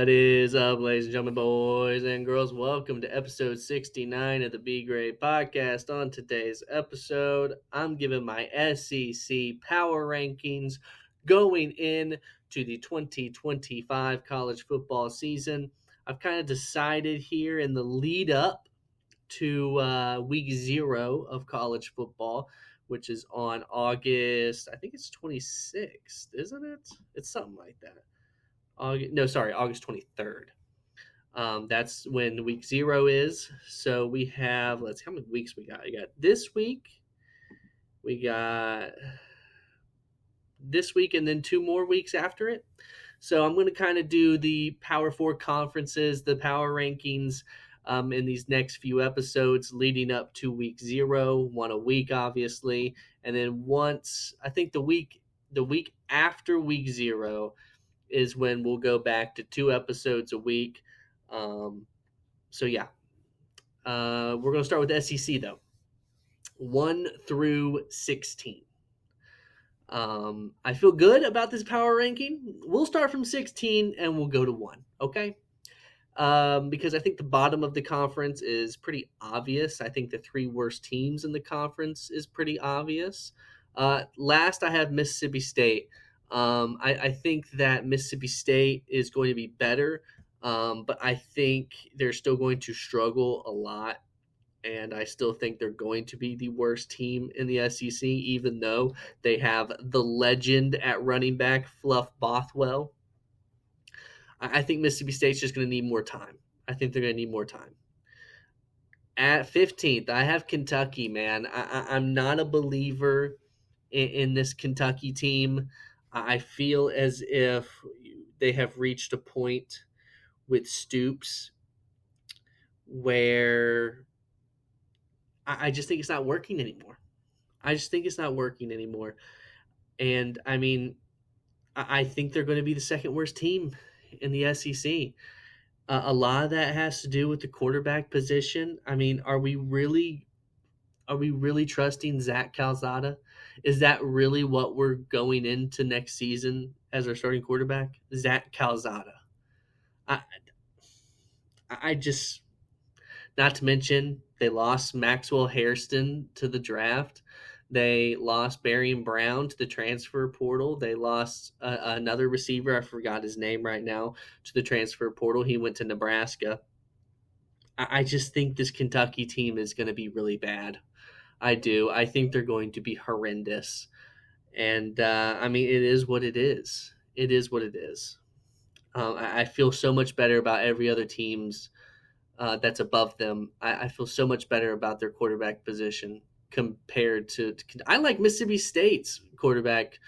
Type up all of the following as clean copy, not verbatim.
What is up, ladies and gentlemen, boys and girls? Welcome to episode 69 of the Greyt podcast. On today's episode, I'm giving my SEC power rankings going in to the 2025 college football season. I've kind of decided here in the lead up to week 0 of college football, which is on August, I think it's 26th, isn't it? It's something like that. August 23rd. That's when week 0 is. So we have, let's see how many weeks we got. We got this week, we got this week, and then 2 more weeks after it. So I'm going to kind of do the Power 4 conferences, the power rankings in these next few episodes leading up to week 0, one a week, obviously. And then once, I think the week after week 0, is when we'll go back to 2 episodes a week. So yeah, we're going to start with the SEC though, 1 through 16. I feel good about this power ranking. We'll start from 16 and we'll go to 1. Okay. Because I think the bottom of the conference is pretty obvious. I think the 3 worst teams in the conference is pretty obvious. Last, I have Mississippi State. I think that Mississippi State is going to be better, but I think they're still going to struggle a lot. And I still think they're going to be the worst team in the SEC, even though they have the legend at running back, Fluff Bothwell. I think Mississippi State's just going to need more time. I think they're going to need more time. At 15th, I have Kentucky, man. I'm not a believer in this Kentucky team. I feel as if they have reached a point with Stoops where I just think it's not working anymore. And I mean, I think they're going to be the second worst team in the SEC. A lot of that has to do with the quarterback position. I mean, are we really trusting Zach Calzada? Is that really what we're going into next season as our starting quarterback? Zach Calzada. I I just, not to mention they lost Maxwell Hairston to the draft. They lost Barian Brown to the transfer portal. They lost another receiver. I forgot his name right now, to the transfer portal. He went to Nebraska. I just think this Kentucky team is going to be really bad. I do. I think they're going to be horrendous. And I mean, it is what it is. It is what it is. I feel so much better about every other team's that's above them. I feel so much better about their quarterback position compared to I like Mississippi State's quarterback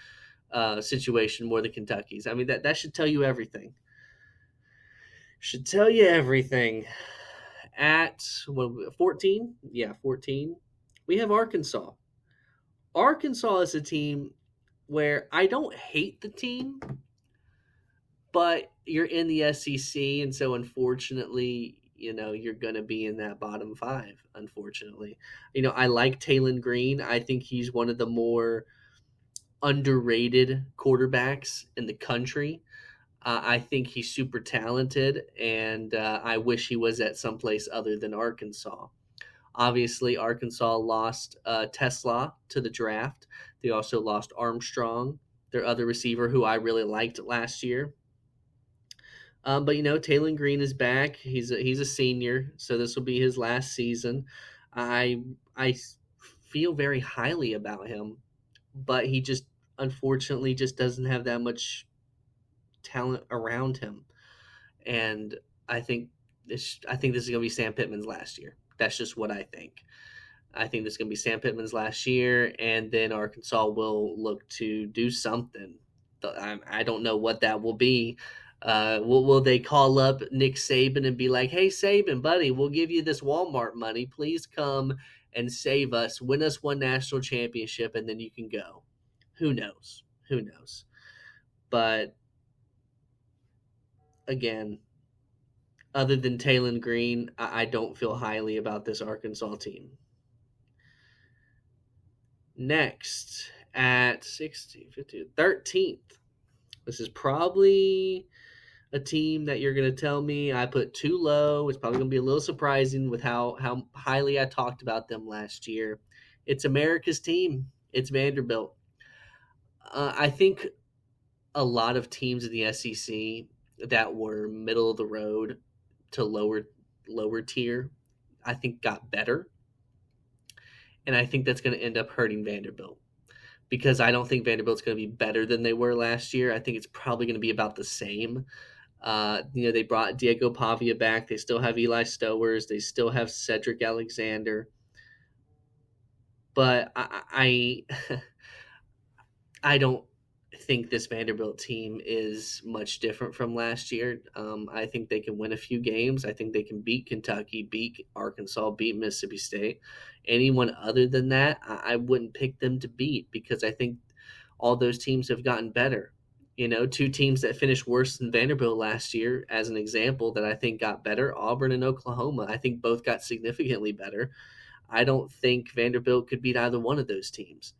situation more than Kentucky's. I mean, that should tell you everything. Should tell you everything. At 14? Yeah, 14. We have Arkansas. Arkansas is a team where I don't hate the team, but you're in the SEC, and so unfortunately, you're going to be in that bottom 5, unfortunately. I like Talon Green. I think he's one of the more underrated quarterbacks in the country. I think he's super talented, and I wish he was at someplace other than Arkansas. Obviously, Arkansas lost Tesla to the draft. They also lost Armstrong, their other receiver, who I really liked last year. But Talon Green is back. He's a senior, so this will be his last season. I feel very highly about him, but he just unfortunately just doesn't have that much talent around him. And I think this is going to be Sam Pittman's last year. That's just what I think. I think this is going to be Sam Pittman's last year, and then Arkansas will look to do something. I don't know what that will be. Will they call up Nick Saban and be like, "Hey, Saban, buddy, we'll give you this Walmart money. Please come and save us, win us one national championship, and then you can go." Who knows? Who knows? But again, other than Talon Green, I don't feel highly about this Arkansas team. Next, at 16, 15, 13th. This is probably a team that you're going to tell me I put too low. It's probably going to be a little surprising with how highly I talked about them last year. It's America's team. It's Vanderbilt. I think a lot of teams in the SEC that were middle of the road to lower tier, I think got better, and I think that's going to end up hurting Vanderbilt because I don't think Vanderbilt's going to be better than they were last year. I think it's probably going to be about the same. They brought Diego Pavia back. They still have Eli Stowers. They still have Cedric Alexander. But I don't think this Vanderbilt team is much different from last year. I think they can win a few games. I think they can beat Kentucky, beat Arkansas, beat Mississippi State. Anyone other than that, I wouldn't pick them to beat because I think all those teams have gotten better. Two teams that finished worse than Vanderbilt last year, as an example, that I think got better, Auburn and Oklahoma. I think both got significantly better. I don't think Vanderbilt could beat either one of those teams.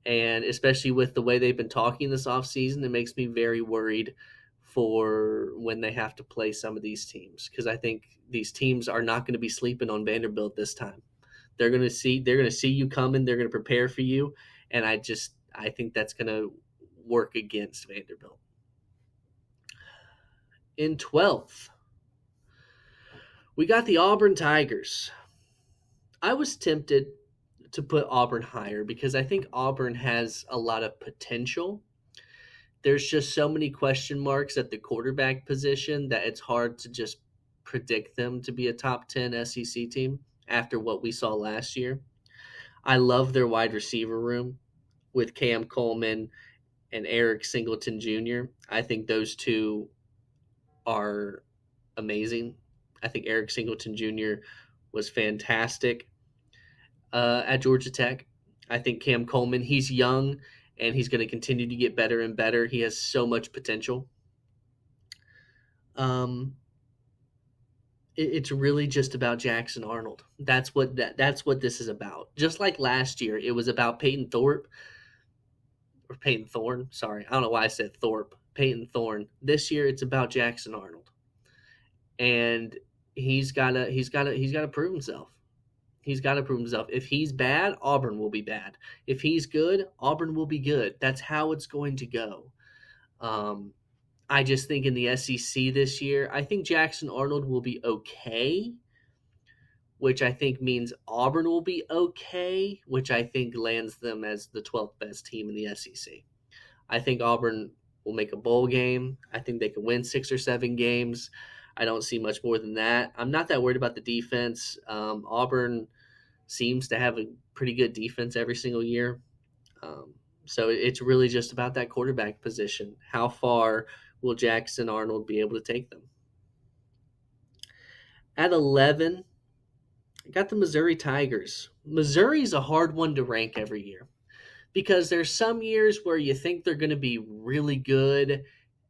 And especially with the way they've been talking this offseason, it makes me very worried for when they have to play some of these teams because I think these teams are not going to be sleeping on Vanderbilt this time. They're going to see you coming, they're going to prepare for you, and I think that's going to work against Vanderbilt. In 12th, we got the Auburn Tigers. I was tempted to put Auburn higher because I think Auburn has a lot of potential. There's just so many question marks at the quarterback position that it's hard to just predict them to be a top 10 SEC team after what we saw last year. I love their wide receiver room with Cam Coleman and Eric Singleton Jr. I think those two are amazing. I think Eric Singleton Jr. was fantastic at Georgia Tech. I think Cam Coleman, he's young and he's going to continue to get better and better. He has so much potential. Um, it's really just about Jackson Arnold. That's what this is about. Just like last year, it was about Peyton Thorpe or Peyton Thorne. Sorry, I don't know why I said Thorpe. Peyton Thorne. This year, it's about Jackson Arnold, and he's gotta prove himself. He's got to prove himself. If he's bad, Auburn will be bad. If he's good, Auburn will be good. That's how it's going to go. Um, I just think in the SEC this year, I think Jackson Arnold will be okay, which I think means Auburn will be okay, which I think lands them as the 12th best team in the SEC. I think Auburn will make a bowl game. I think they can win 6 or 7 games. I don't see much more than that. I'm not that worried about the defense. Auburn seems to have a pretty good defense every single year. So it's really just about that quarterback position. How far will Jackson Arnold be able to take them? At 11, I got the Missouri Tigers. Missouri's a hard one to rank every year because there's some years where you think they're going to be really good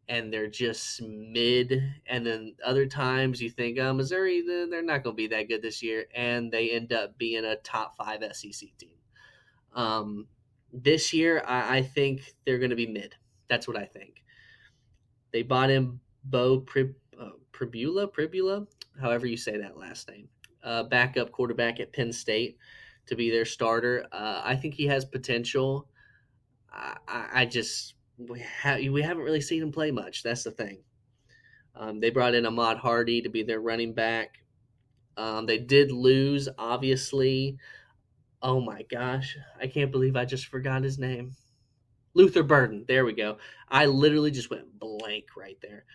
and they're just mid, and then other times you think, oh, Missouri, they're not going to be that good this year, and they end up being a top 5 SEC team. This year, I think they're going to be mid. That's what I think. They bought in Pribula, however you say that last name, backup quarterback at Penn State to be their starter. I think he has potential. I just we haven't really seen him play much. That's the thing. They brought in Ahmad Hardy to be their running back. They did lose, obviously. Oh my gosh, I can't believe I just forgot his name. Luther Burden. There we go. I literally just went blank right there.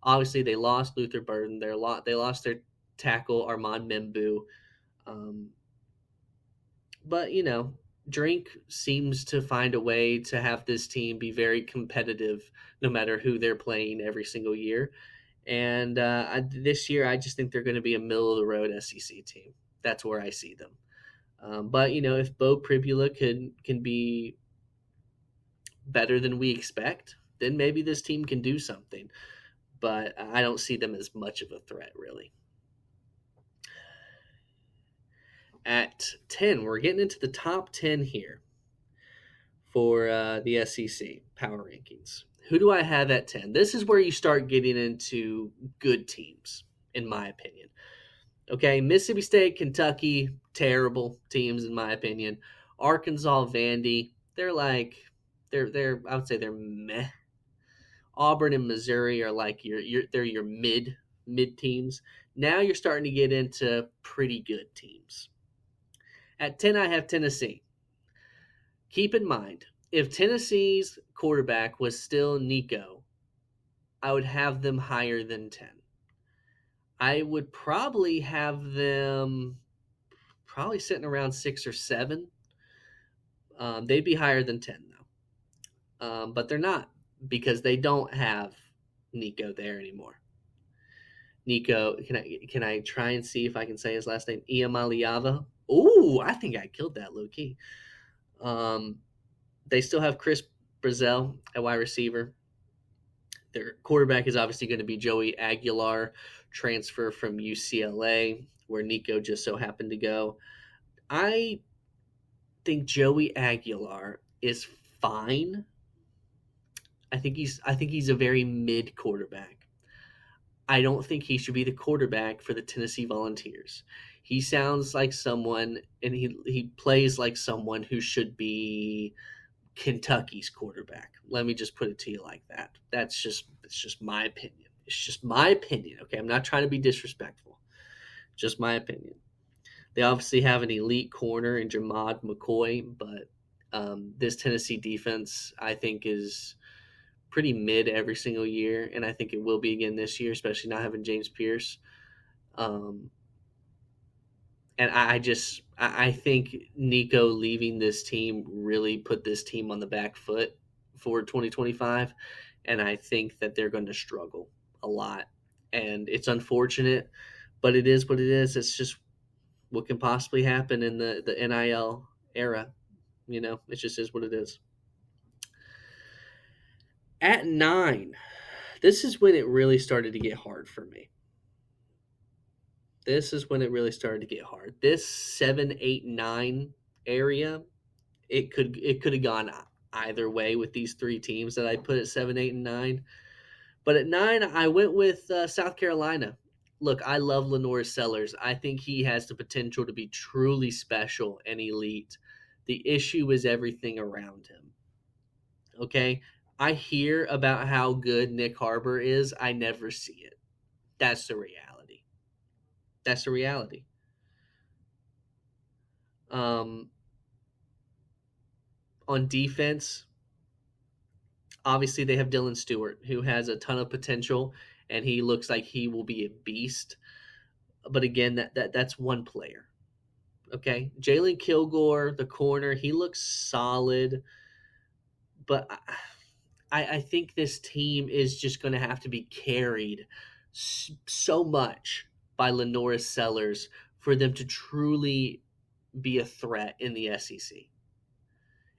Obviously, they lost Luther Burden. They lost their tackle Armand Membu. Um, but Drink seems to find a way to have this team be very competitive, no matter who they're playing every single year. And this year, I just think they're going to be a middle of the road SEC team. That's where I see them. But if Bo Pribula can be better than we expect, then maybe this team can do something. But I don't see them as much of a threat, really. At 10, we're getting into the top 10 here for the SEC power rankings. Who do I have at 10? This is where you start getting into good teams, in my opinion. Okay, Mississippi State, Kentucky, terrible teams in my opinion. Arkansas, Vandy, they're I would say they're meh. Auburn and Missouri are like they're your mid teams. Now you're starting to get into pretty good teams. At 10 I have Tennessee. Keep in mind, if Tennessee's quarterback was still Nico, I would have them higher than 10. I would probably have them probably sitting around 6 or 7. They'd be higher than 10 though, but they're not because they don't have Nico there anymore. Nico, can I try and see if I can say his last name? Iamaliava. Ooh, I think I killed that low key. Um, they still have Chris Brazell at wide receiver. Their quarterback is obviously going to be Joey Aguilar, transfer from UCLA, where Nico just so happened to go. I think Joey Aguilar is fine. I think he's a very mid quarterback. I don't think he should be the quarterback for the Tennessee Volunteers. He sounds like someone, and he plays like someone who should be Kentucky's quarterback. Let me just put it to you like that. It's just my opinion. It's just my opinion. Okay, I'm not trying to be disrespectful. Just my opinion. They obviously have an elite corner in Jamad McCoy, but this Tennessee defense, I think, is pretty mid every single year, and I think it will be again this year, especially not having James Pierce. Um, and I think Nico leaving this team really put this team on the back foot for 2025, and I think that they're going to struggle a lot, and it's unfortunate, but it is what it is. It's just what can possibly happen in the NIL era. It just is what it is. At 9, this is when it really started to get hard for me. This is when it really started to get hard. This 7, 8, 9 area, it could have gone either way with these three teams that I put at 7, 8, and 9. But at 9, I went with South Carolina. Look, I love Lenore Sellers. I think he has the potential to be truly special and elite. The issue is everything around him. Okay? I hear about how good Nick Harbor is. I never see it. That's the reality. That's the reality. Um, on defense, obviously they have Dylan Stewart, who has a ton of potential, and he looks like he will be a beast. But again, that's one player. Okay, Jalen Kilgore, the corner, he looks solid, but I think this team is just going to have to be carried so much by Lenora Sellers for them to truly be a threat in the SEC.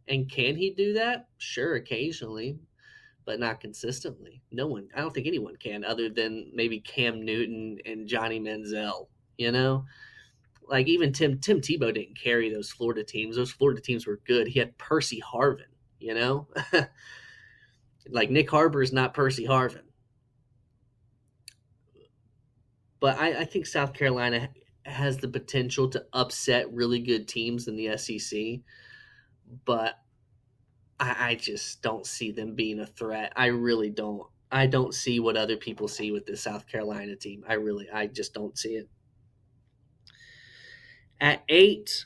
And can he do that? Sure, occasionally, but not consistently. No one, I don't think anyone can, other than maybe Cam Newton and Johnny Manziel. You know, like even Tim Tebow didn't carry those Florida teams. Those Florida teams were good. He had Percy Harvin. You know, like Nick Harbor is not Percy Harvin. But I think South Carolina has the potential to upset really good teams in the SEC. But I just don't see them being a threat. I really don't. I don't see what other people see with this South Carolina team. I just don't see it. At 8,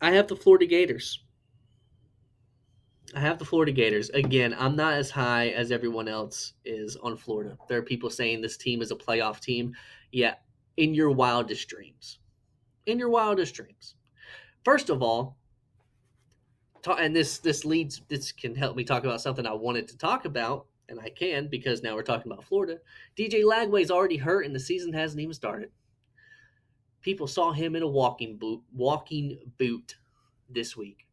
I have the Florida Gators. I have the Florida Gators. Again, I'm not as high as everyone else is on Florida. There are people saying this team is a playoff team. Yeah, in your wildest dreams. In your wildest dreams. First of all, and this can help me talk about something I wanted to talk about, and I can because now we're talking about Florida. DJ Lagway's already hurt, and the season hasn't even started. People saw him in a walking boot this week.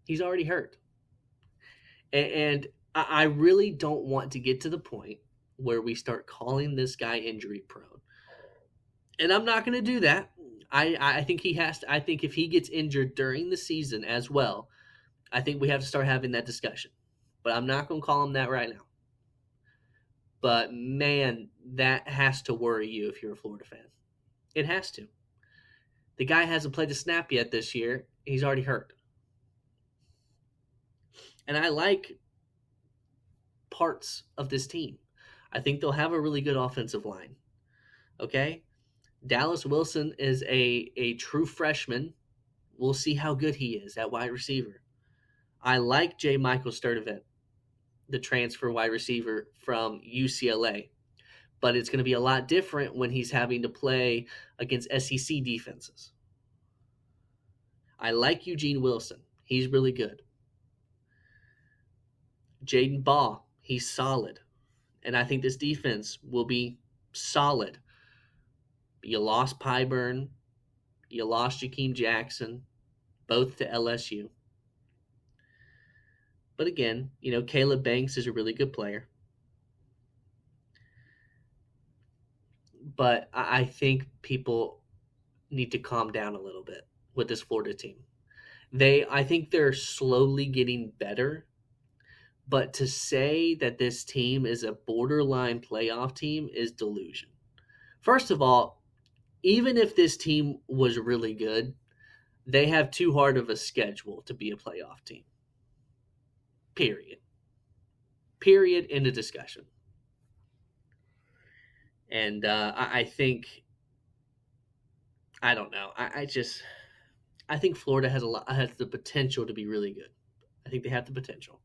He's already hurt, and I really don't want to get to the point where we start calling this guy injury prone, and I'm not going to do that. I think he has to. I think if he gets injured during the season as well, I think we have to start having that discussion. but I'm not going to call him that right now. But man, that has to worry you if you're a Florida fan. It has to. The guy hasn't played a snap yet this year. He's already hurt. And I like parts of this team. I think they'll have a really good offensive line. Okay? Dallas Wilson is a true freshman. We'll see how good he is at wide receiver. I like J. Michael Sturdivant, the transfer wide receiver from UCLA. But it's going to be a lot different when he's having to play against SEC defenses. I like Eugene Wilson. He's really good. Jaden Baugh, he's solid. And I think this defense will be solid. You lost Pyburn. You lost Jakeem Jackson, both to LSU. But again, Caleb Banks is a really good player. But I think people need to calm down a little bit with this Florida team. I think they're slowly getting better. But to say that this team is a borderline playoff team is delusion. First of all, even if this team was really good, they have too hard of a schedule to be a playoff team. Period. Period. End of discussion. And I think, I don't know. I think Florida has the potential to be really good. I think they have the potential.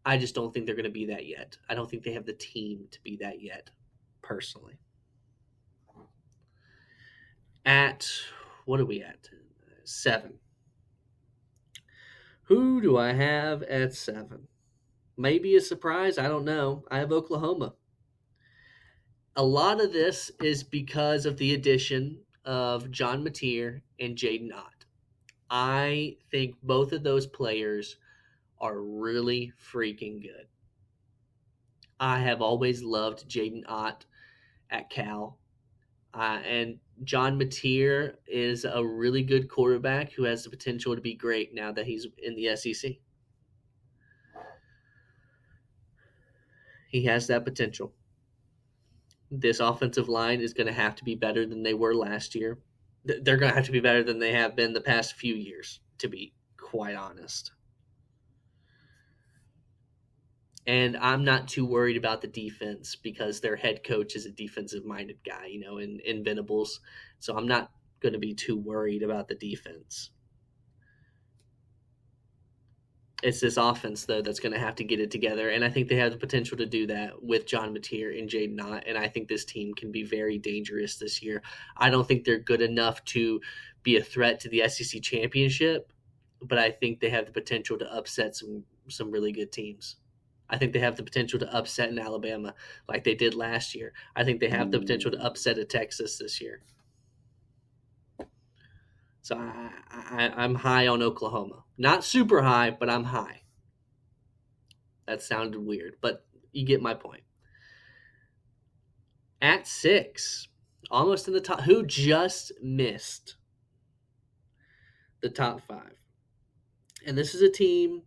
I just don't think they're going to be that yet. I don't think they have the team to be that yet, personally. What are we at? 7. Who do I have at 7? Maybe a surprise. I don't know. I have Oklahoma. A lot of this is because of the addition of John Mateer and Jaden Ott. I think both of those players are really freaking good. I have always loved Jaden Ott at Cal. And John Mateer is a really good quarterback who has the potential to be great now that he's in the SEC. He has that potential. This offensive line is going to have to be better than they were last year. They're going to have to be better than they have been the past few years, to be quite honest. And I'm not too worried about the defense because their head coach is a defensive-minded guy, in Venables. So I'm not going to be too worried about the defense. It's this offense, though, that's going to have to get it together. And I think they have the potential to do that with John Mateer and Jaden Ott. And I think this team can be very dangerous this year. I don't think they're good enough to be a threat to the SEC championship, but I think they have the potential to upset some really good teams. I think they have the potential to upset in Alabama like they did last year. I think they have the potential to upset a Texas this year. So I'm high on Oklahoma. Not super high, but I'm high. That sounded weird, but you get my point. At 6, almost in the top, who just missed the top 5. And this is a team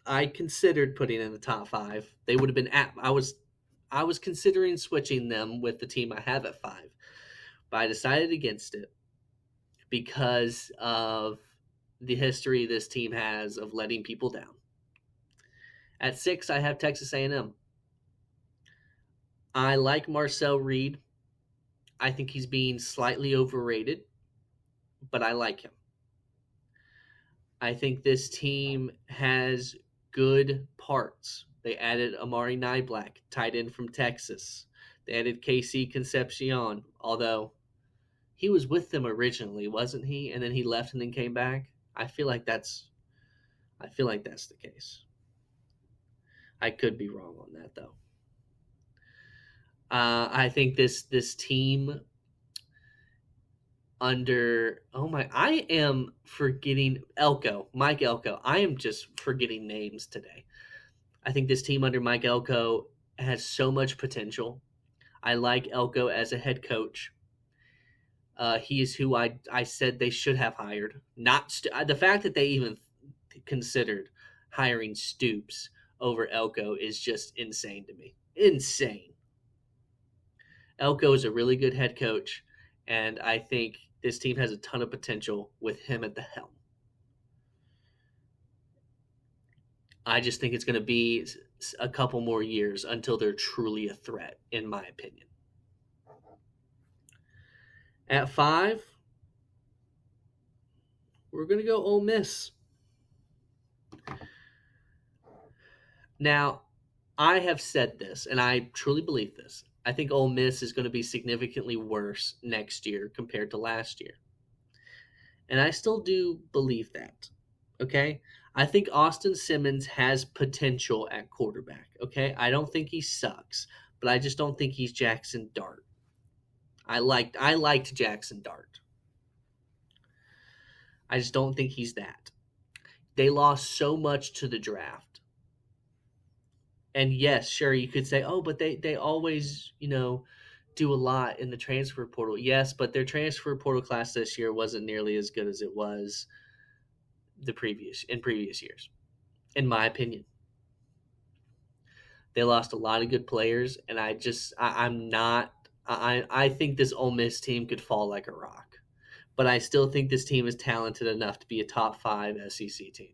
I considered putting in the top 5. They would have been I was considering switching them with the team I have at 5, but I decided against it because of the history this team has of letting people down. At 6, I have Texas A&M. I like Marcel Reed. I think he's being slightly overrated, but I like him. I think this team has good parts. They added Amari Niblack, tight end from Texas. They added KC Concepcion, although he was with them originally, wasn't he? And then he left and then came back. I feel like that's the case. I could be wrong on that though. I think this team I am forgetting Mike Elko. I am just forgetting names today. I think this team under Mike Elko has so much potential. I like Elko as a head coach. He is who I said they should have hired. The fact that they even considered hiring Stoops over Elko is just insane to me. Insane. Elko is a really good head coach, and I think this team has a ton of potential with him at the helm. I just think it's going to be a couple more years until they're truly a threat, in my opinion. At 5, we're going to go Ole Miss. Now, I have said this, and I truly believe this. I think Ole Miss is going to be significantly worse next year compared to last year. And I still do believe that. Okay? I think Austin Simmons has potential at quarterback. Okay? I don't think he sucks, but I just don't think he's Jackson Dart. I liked Jackson Dart. I just don't think he's that. They lost so much to the draft. And yes, sure, you could say, oh, but they always, do a lot in the transfer portal. Yes, but their transfer portal class this year wasn't nearly as good as it was in previous years, in my opinion. They lost a lot of good players, and I'm not. I think this Ole Miss team could fall like a rock, but I still think this team is talented enough to be a top 5 SEC team.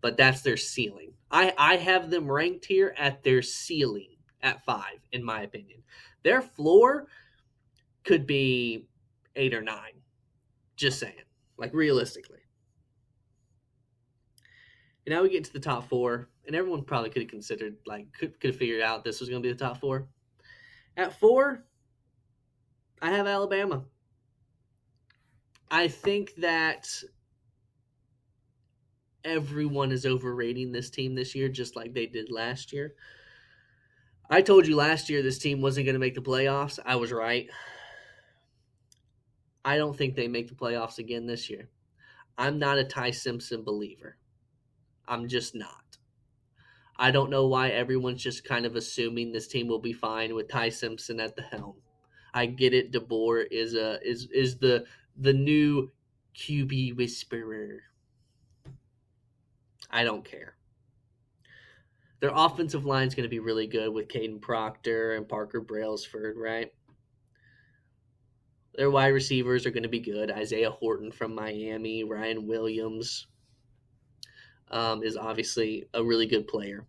But that's their ceiling. I have them ranked here at their ceiling at 5, in my opinion. Their floor could be 8 or 9. Just saying. Like, realistically. And now we get to the top 4, and everyone probably could have considered, could have figured out this was going to be the top 4. At 4, I have Alabama. I think that everyone is overrating this team this year, just like they did last year. I told you last year this team wasn't going to make the playoffs. I was right. I don't think they make the playoffs again this year. I'm not a Ty Simpson believer. I'm just not. I don't know why everyone's just kind of assuming this team will be fine with Ty Simpson at the helm. I get it. DeBoer is the new QB whisperer. I don't care. Their offensive line is going to be really good with Caden Proctor and Parker Brailsford, right? Their wide receivers are going to be good. Isaiah Horton from Miami, Ryan Williams is obviously a really good player.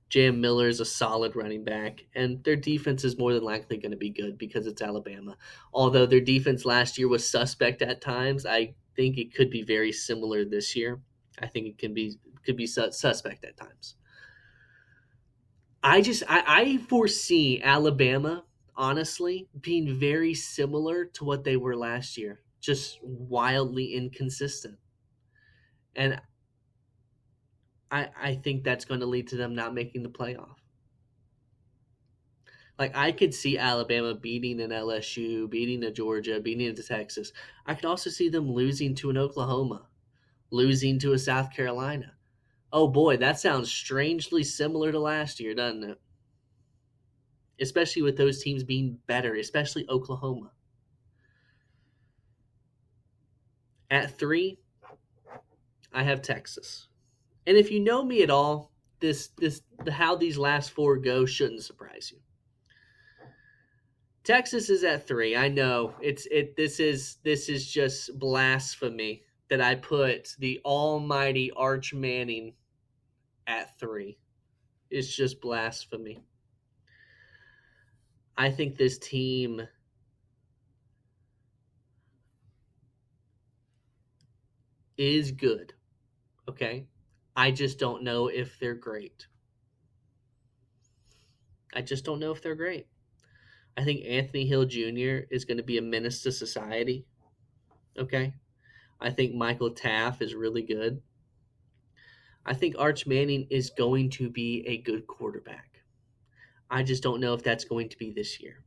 Jam Miller is a solid running back, and their defense is more than likely going to be good because it's Alabama. Although their defense last year was suspect at times, I think it could be very similar this year. I think it could be suspect at times. I foresee Alabama, honestly, being very similar to what they were last year, just wildly inconsistent. And I think that's going to lead to them not making the playoff. Like, I could see Alabama beating an LSU, beating a Georgia, beating a Texas. I could also see them losing to an Oklahoma, losing to a South Carolina. Oh boy, that sounds strangely similar to last year, doesn't it? Especially with those teams being better, especially Oklahoma. At 3, I have Texas. And if you know me at all, how these last 4 go shouldn't surprise you. Texas is at 3. I know this is just blasphemy that I put the almighty Arch Manning at 3. It's just blasphemy. I think this team is good. Okay? I just don't know if they're great. I just don't know if they're great. I think Anthony Hill Jr. is going to be a menace to society. Okay? I think Michael Taft is really good. I think Arch Manning is going to be a good quarterback. I just don't know if that's going to be this year.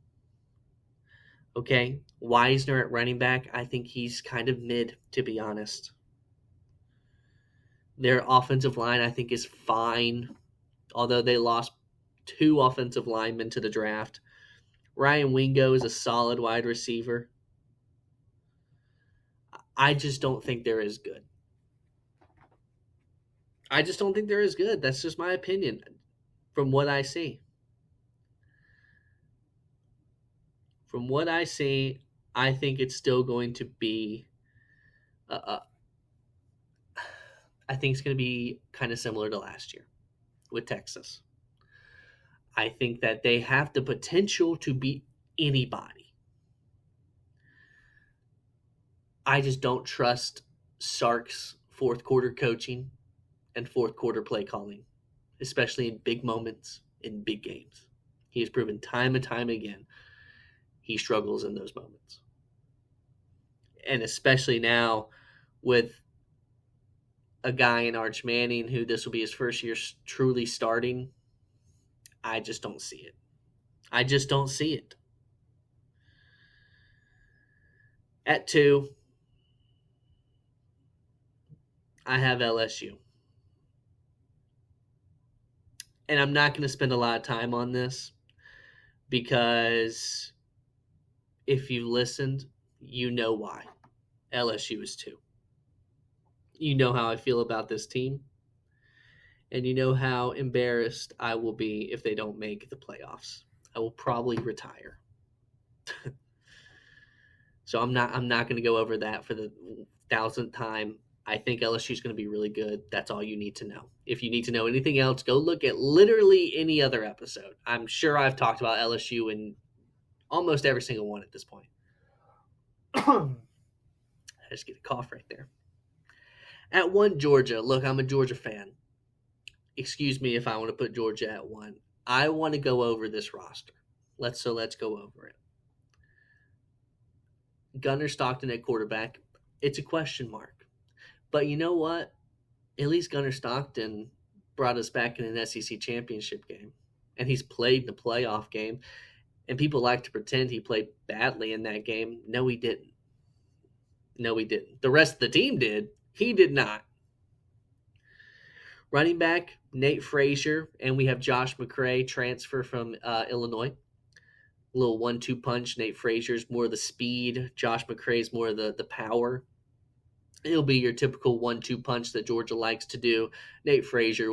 Okay? Wisner at running back, I think he's kind of mid, to be honest. Their offensive line, I think, is fine, although they lost 2 offensive linemen to the draft. Ryan Wingo is a solid wide receiver. I just don't think they're as good. I just don't think they're as good. That's just my opinion from what I see. From what I see, I think it's still going to be. Uh, I think it's going to be kind of similar to last year with Texas. I think that they have the potential to beat anybody. I just don't trust Sark's fourth quarter coaching and fourth quarter play calling, especially in big moments in big games. He has proven time and time again he struggles in those moments. And especially now with a guy in Arch Manning who this will be his first year truly starting, I just don't see it. I just don't see it. At 2, I have LSU. And I'm not going to spend a lot of time on this because if you listened, you know why. LSU is 2. You know how I feel about this team, and you know how embarrassed I will be if they don't make the playoffs. I will probably retire. So I'm not going to go over that for the thousandth time. I think LSU is going to be really good. That's all you need to know. If you need to know anything else, go look at literally any other episode. I'm sure I've talked about LSU in almost every single one at this point. I just get a cough right there. At 1, Georgia. Look, I'm a Georgia fan. Excuse me if I want to put Georgia at 1. I want to go over this roster. Let's go over it. Gunnar Stockton at quarterback. It's a question mark. But you know what? At least Gunnar Stockton brought us back in an SEC championship game. And he's played in a playoff game. And people like to pretend he played badly in that game. No, he didn't. No, he didn't. The rest of the team did. He did not. Running back, Nate Frazier, and we have Josh McCray transfer from Illinois. A little 1-2 punch. Nate Frazier's more of the speed. Josh McCray's more of the power. It'll be your typical 1-2 punch that Georgia likes to do. Nate Frazier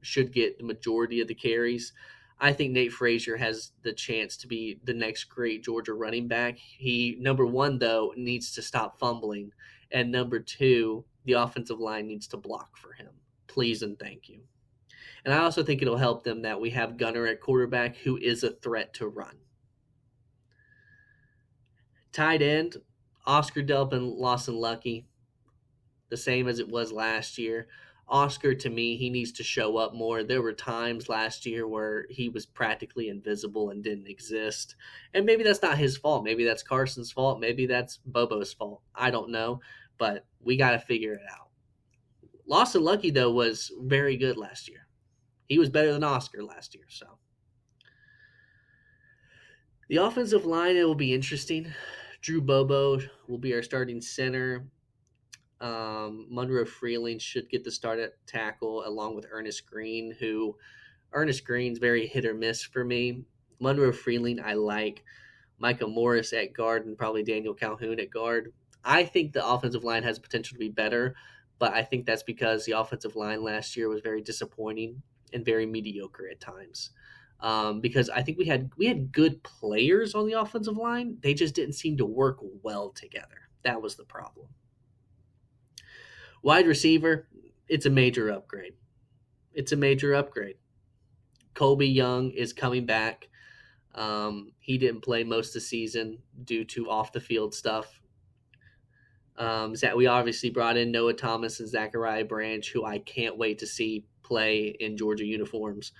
should get the majority of the carries. I think Nate Frazier has the chance to be the next great Georgia running back. He, number 1, though, needs to stop fumbling. And number 2, the offensive line needs to block for him. Please and thank you. And I also think it'll help them that we have Gunnar at quarterback who is a threat to run. Tight end, Oscar Delp and Lawson Lucky, the same as it was last year. Oscar, to me, he needs to show up more. There were times last year where he was practically invisible and didn't exist. And maybe that's not his fault. Maybe that's Carson's fault. Maybe that's Bobo's fault. I don't know. But we got to figure it out. Lawson Lucky, though, was very good last year. He was better than Oscar last year. So the offensive line, it will be interesting. Drew Bobo will be our starting center. Monroe Freeling should get the start at tackle along with Ernest Green, who Ernest Green's very hit or miss for me. Monroe Freeling, I like. Micah Morris at guard and probably Daniel Calhoun at guard. I think the offensive line has potential to be better, but I think that's because the offensive line last year was very disappointing and very mediocre at times. Because I think we had good players on the offensive line. They just didn't seem to work well together. That was the problem. Wide receiver, it's a major upgrade. It's a major upgrade. Colby Young is coming back. He didn't play most of the season due to off-the-field stuff. We obviously brought in Noah Thomas and Zachariah Branch, who I can't wait to see play in Georgia uniforms.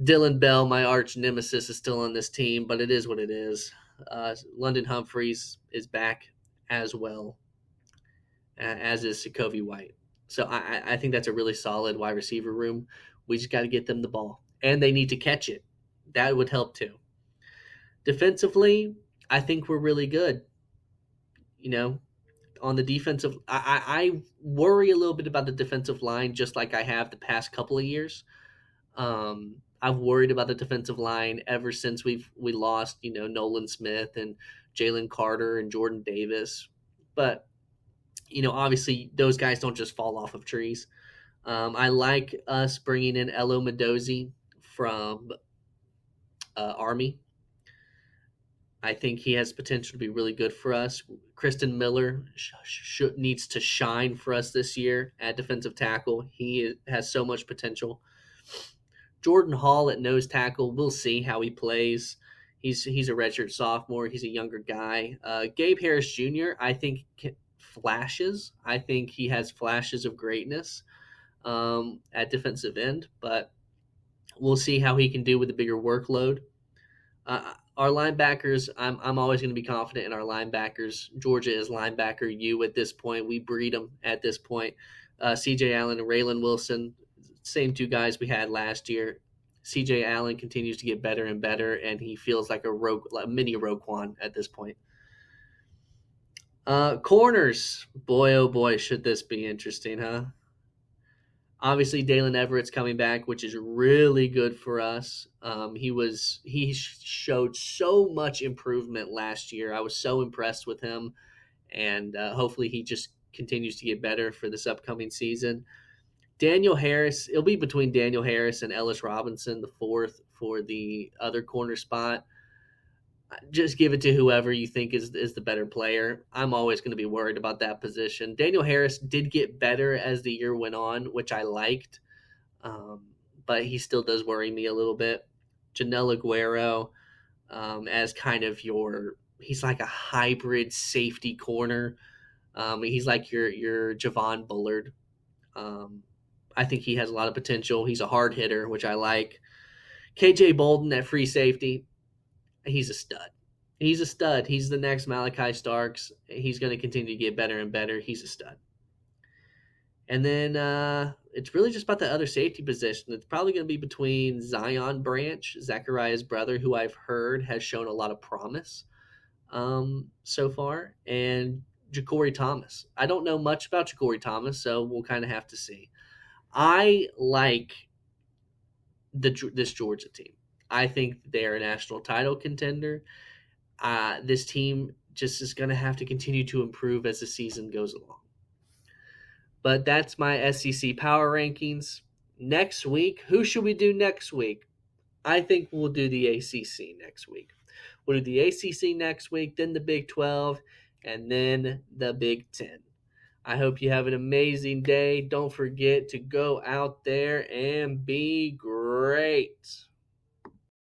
Dylan Bell, my arch nemesis, is still on this team, but it is what it is. London Humphreys is back as well, as is Sokovie White. So I think that's a really solid wide receiver room. We just got to get them the ball. And they need to catch it. That would help too. Defensively, I think we're really good. On the defensive, I worry a little bit about the defensive line, just like I have the past couple of years. I've worried about the defensive line ever since we lost, Nolan Smith and Jalen Carter and Jordan Davis. But, obviously those guys don't just fall off of trees. I like us bringing in Elo Mendozi from Army. I think he has potential to be really good for us. Kristen Miller needs to shine for us this year at defensive tackle. He has so much potential. Jordan Hall at nose tackle. We'll see how he plays. He's a redshirt sophomore. He's a younger guy. Gabe Harris Jr. I think flashes. I think he has flashes of greatness at defensive end, but we'll see how he can do with a bigger workload. Our linebackers, I'm always going to be confident in our linebackers. Georgia is linebacker U at this point. We breed them at this point. C.J. Allen and Raylan Wilson, same two guys we had last year. C.J. Allen continues to get better and better, and he feels like a mini Roquan at this point. Corners, boy oh boy, should this be interesting, huh? Obviously, Dalen Everett's coming back, which is really good for us. He showed so much improvement last year. I was so impressed with him, and hopefully he just continues to get better for this upcoming season. Daniel Harris, it'll be between Daniel Harris and Ellis Robinson, the fourth for the other corner spot. Just give it to whoever you think is the better player. I'm always going to be worried about that position. Daniel Harris did get better as the year went on, which I liked, um, but he still does worry me a little bit. Janelle Aguero as kind of he's like a hybrid safety corner. He's like your Javon Bullard. Um, I think he has a lot of potential. He's a hard hitter, which I like. KJ Bolden at free safety. He's a stud. He's a stud. He's the next Malachi Starks. He's going to continue to get better and better. He's a stud. And then it's really just about the other safety position. It's probably going to be between Zion Branch, Zachariah's brother, who I've heard has shown a lot of promise so far, and Ja'Cory Thomas. I don't know much about Ja'Cory Thomas, so we'll kind of have to see. I like this Georgia team. I think they are a national title contender. This team just is going to have to continue to improve as the season goes along. But that's my SEC power rankings. Next week, who should we do next week? I think we'll do the ACC next week. We'll do the ACC next week, then the Big 12, and then the Big 10. I hope you have an amazing day. Don't forget to go out there and be great.